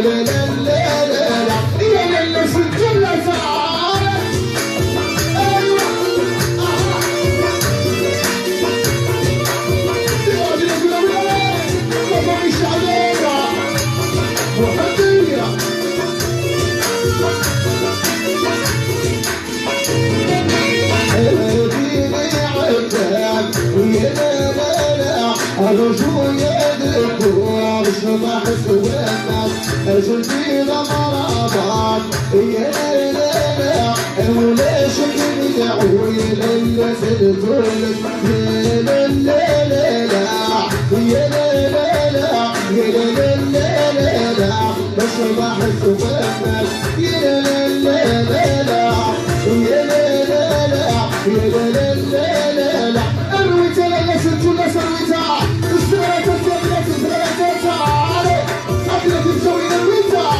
لا لا لا لا لا يا لا ست لا تعال ايوه ما مش علينا وحدية هديني عتاب ويا لا لا لا أرجو يدكم شبح سوينا أجلتي لمرابط يا لا لا لا وليش تدعوا يا لا سلطولك يا لا لا لا لا يا لا لا لا يا لا لا لا لا شبح سوينا يا لا لا لا لا يا لا لا لا يا لا لا لا لا الويتا لا سلطولك سلويتا السرعة الثانية الثلاثة تعالى قبلك تسوي الويتا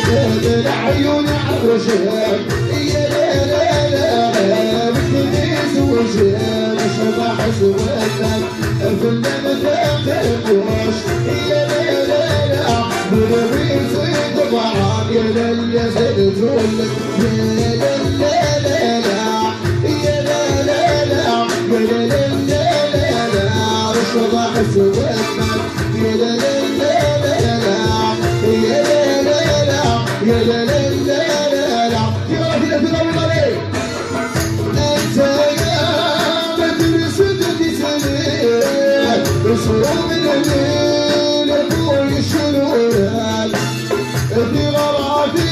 هذا عيوني عالرجال يا لا لا لا لا بتنيس وجال شبح سوالك الفنان تاخدوش يا لا لا لا برويس طبعا يا لا لا زلزولك يا لا لا لا لا يا لا لا لا يا لا لا لا لا شبح سوالك يا لا لا لا لا يا لا لا لا يا لا لا لا لا يا لا انت يا بدر سدتي سنين بصوم الليل ابوي شنورك ابني غرابي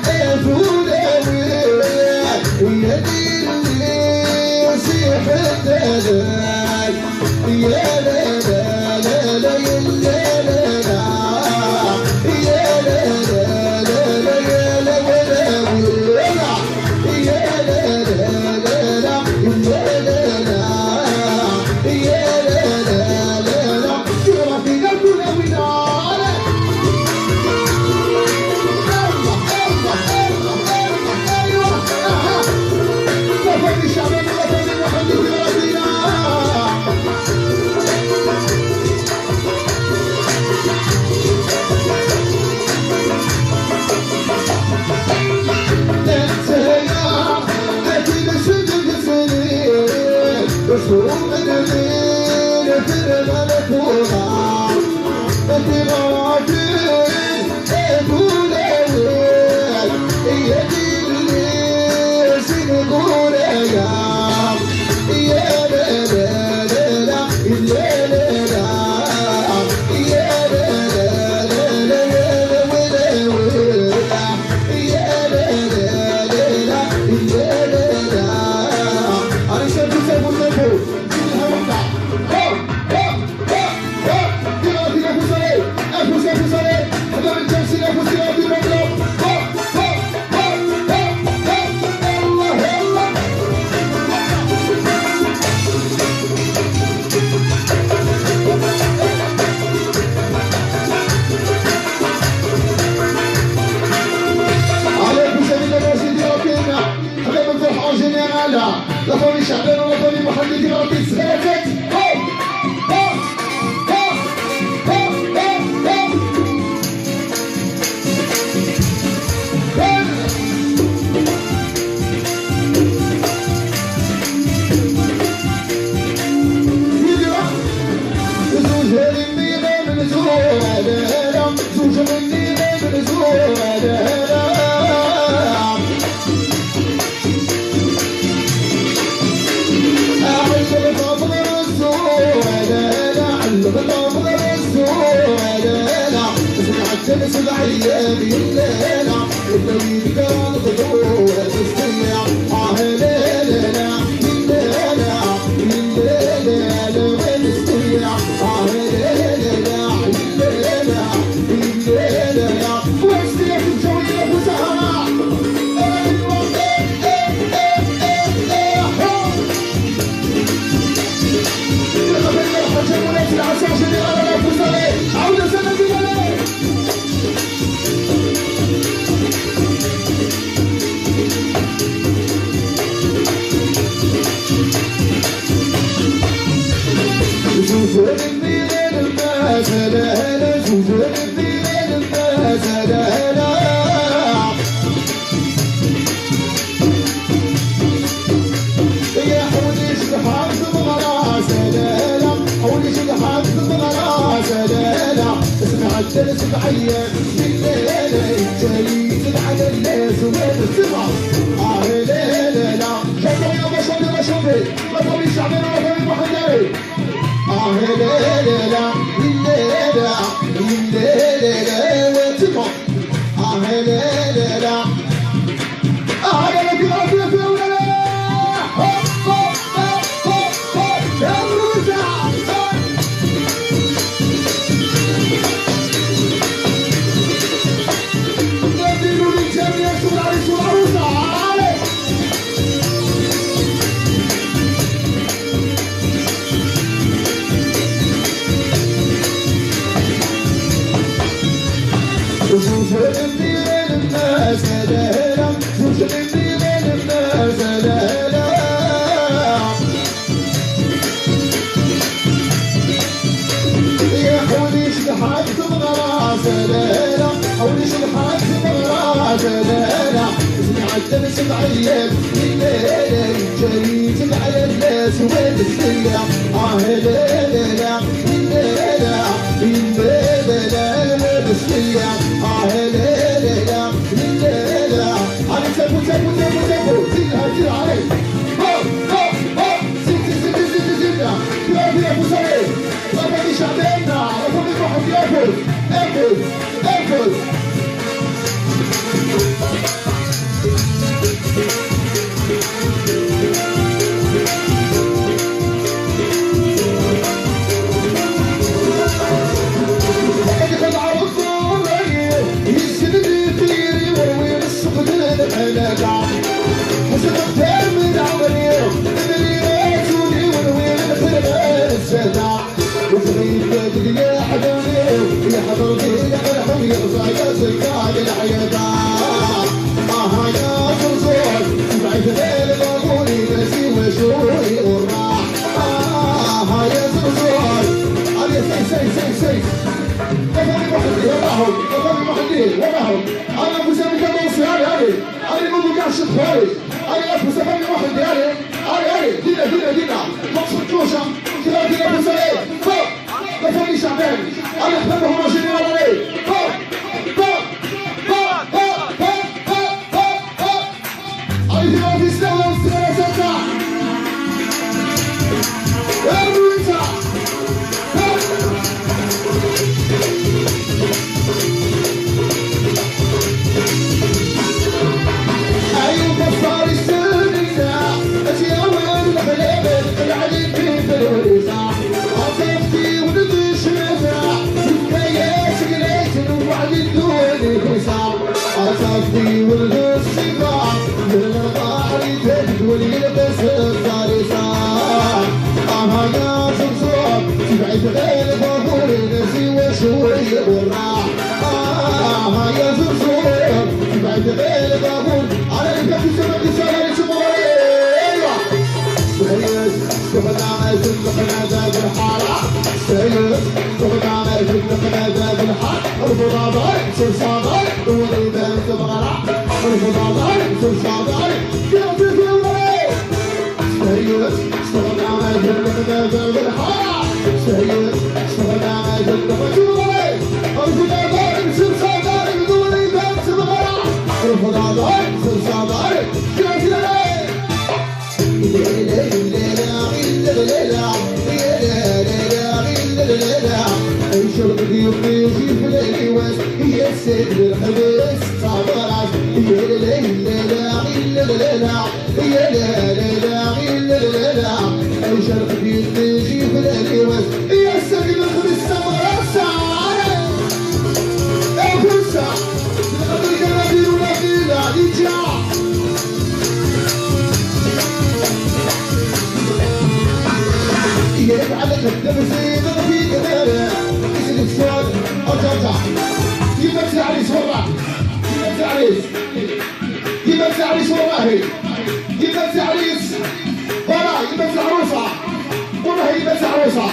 افولاوي يا دين اللي يسيح الدلال يا لا لا لا لا يا لا لا لا يا لا لا لا لا يا لا ولا ولا يا لا لا لا لا يا لا لا يا لا لا لا لا ترى في قلبنا ونار الله الله الله الله ايوه وفي الشعب وفي محمد ربنا بصوم الليل في الملكوها في غافل ابو الاول يا دي اللي سنقول ايام يا لا لا لا لا يا لا لا يا لا لا لا لا يا ولا ولا يا لا لا لا لا يا لا لا انا شايف la famille Chardin, la famille Mohamed Rabbis, c'est la fête. سبع ايام الليله الليل كان ضوء تستمع لا لا لا الليله الليله ونستمع لا لا لا الليله الليله واشتياق الجويه وسهره عودة سنة سبعية الليلة جايين على الناس وين السمع لا لا لا شوفوا يا بشر شوفي وطني الشعبي وطني محمدي لا لا لا الليلة الليلة وتسمع لا لا لا يا لك يا في ولا لا سبعية الليلة جايين على الناس وين السيا لا لا لا الليلة الليلة وين السيا لا لا لا الليلة علي سبو سبو سبو سبو زينها زين علي هو زينها يا ابو سعيد وطني شعبنا وطني روحك ياكل اكل انا ابو سامي كان موصي انا ما بقاش خالص انا ابو سامي واحد ديالي دينا ما تصدقوش كذا دينا ابو سامي فوق ما فيش شعبان انا احبهم ماشيين علي فوق عايزين ما في استوى وستة أصفي والغصبة من الغالي تدخل يلبس الصارصة يا صرصور تبعد غير ظهور نسي وشوي والراح يا صرصور تبعد غير ظهور على الكفي سمك سهل شمولي ايوه سيد استخدام سلقنا ذات الحارة سيد استخدام سلقنا ذات الحارة الفضاضاي صرصاضاي دولي بنت بغرع الفضاضاي صرصاضاي كيف الولي سيد استخدام سلقنا ذات الحارة سيد استخدام سلقنا الولي الفضاضاي صرصاضاي دولي بنت بغرع الفضاضاي صرصاضاي كيف الولي شرب ضيوفي في العواز هي السيد الحبيس صابرات هي لا شرب ضيوفي في العواز هي السيد الحبيس صابرات سعارة فرصة نقدر كنادير ونادينا يجع يفعل التمثيل في دماغه يسلك سؤال ارجع يمثل عريس وراه يمثل عريس والله يمثل عريس وراه يمثل عروسه والله يمثل عروسه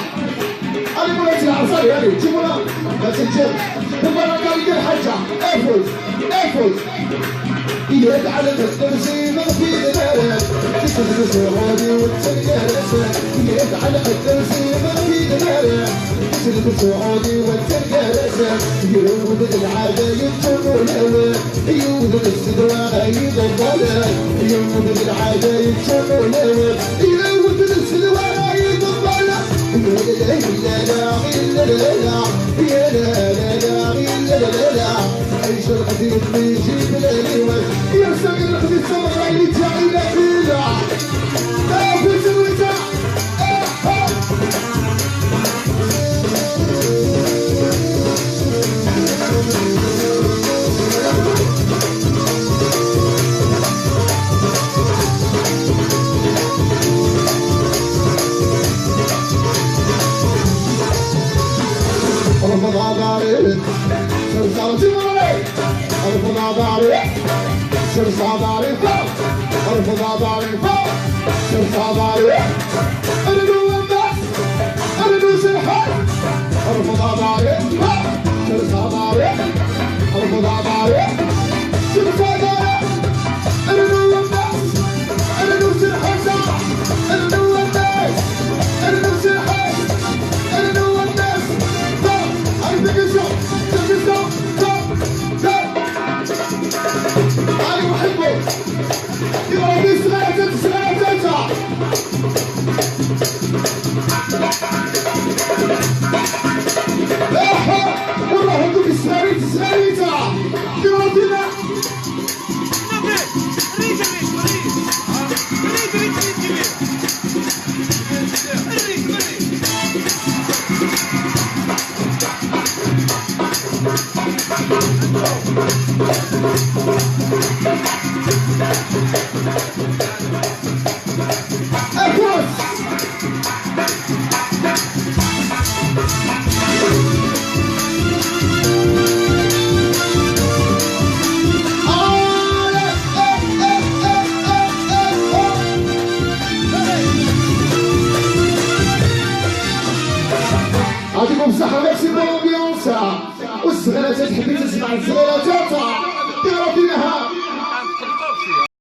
انا بمثل عرساني هذه شوفونا بس الجد ثم انا قال لي الحجه افوز يجعل الترسيم في دماغك تسلم سعودي وتسلق راسك يجعل الترسيم في دماغك تسلم سعودي وتسلق راسك يولد العادة يكون الهوى يولد السدوى يضبلك يولد العادة يكون الهوى يولد السدوى يضبلك لا لا لا لا يا لا لا لا لا لا عيش القديم بيجيب الهوى يا سمير القديم سمر عيني تاعي لا فينا لا فوت الوتا رفض عباري شمس عباري رفض عباري شمس عباري رفض عباري شمس عباري أنا نور الناس أنا نوس الحي رفض عباري شمس عباري رفض عباري شمس عباري أنا نور الناس أنا نوس الحي أنا نور الناس أنا نوس الحي أنا نور الناس أنا أحبه يبغى في سلامة والله هدوك السلامة يبغى فينا أفوز